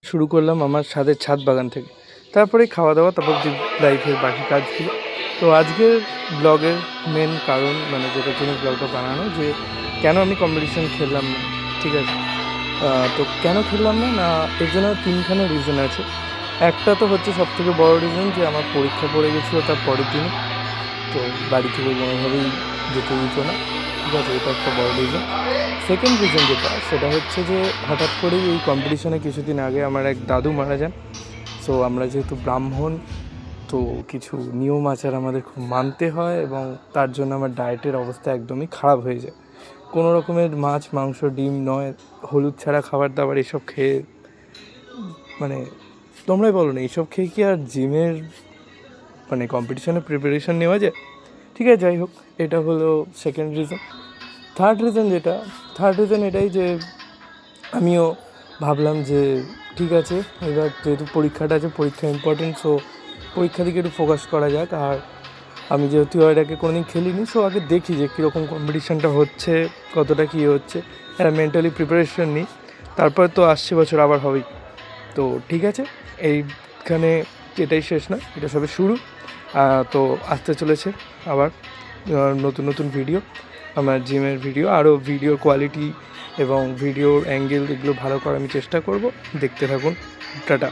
শুরু করলাম আমার ছাদ বাগান থেকে। তারপরে খাওয়া দাওয়া, তারপর যে লাইফের বাকি কাজগুলো। তো আজকের ব্লগের মেন কারণ, মানে যেটার জন্য ব্লগটা বানানো, যে কেন আমি কম্পিটিশন খেললাম না, ঠিক আছে? তো কেন খেললাম না, এর জন্য তিনখানা রিজন আছে। একটা তো হচ্ছে সবথেকে বড় রিজন, যে আমার পরীক্ষা পড়ে গেছিলো তার পরের দিনে। তো বাড়ি থেকে কোনোভাবেই যেতে দিত না, ঠিক আছে? এটা একটা বড় রিজন। সেকেন্ড রিজন যেটা, সেটা হচ্ছে যে হঠাৎ করেই এই কম্পিটিশনে কিছুদিন আগে আমার এক দাদু মারা যান। সো আমরা যেহেতু ব্রাহ্মণ, তো কিছু নিয়ম আচার আমাদের খুব মানতে হয়, এবং তার জন্য আমার ডায়েটের অবস্থা একদমই খারাপ হয়ে যায়। কোনো রকমের মাছ, মাংস, ডিম নয়, হলুদ ছাড়া খাবার দাবার এসব খেয়ে, মানে তোমরাই বলো না, এইসব খেয়ে কি আর জিমের মানে কম্পিটিশনের প্রিপারেশন নেওয়া যায়? ঠিক আছে, যাই হোক, এটা হলো সেকেন্ড রিজন। থার্ড রিজন এটাই, যে আমিও ভাবলাম যে ঠিক আছে, এবার যেহেতু পরীক্ষাটা আছে, পরীক্ষা ইম্পর্টেন্ট, সো পরীক্ষা দিকে একটু ফোকাস করা যাক। আর আমি যেহেতু এর আগে কোনোদিন খেলিনি, সো আগে দেখি যে কীরকম কম্পিটিশানটা হচ্ছে, কতটা কী হচ্ছে, একটা মেন্টালি প্রিপারেশন নিই। তারপর তো আসছে বছর আবার হবেই। তো ঠিক আছে, এইখানে এটাই শেষ নয়, এটা সবে শুরু। তো আসতে চলেছে আবার নতুন নতুন ভিডিও, আমার জিমের ভিডিও, আরও ভিডিও কোয়ালিটি এবং ভিডিওর অ্যাঙ্গেল, এগুলো ভালো করার আমি চেষ্টা করব। দেখতে থাকুন। টাটা।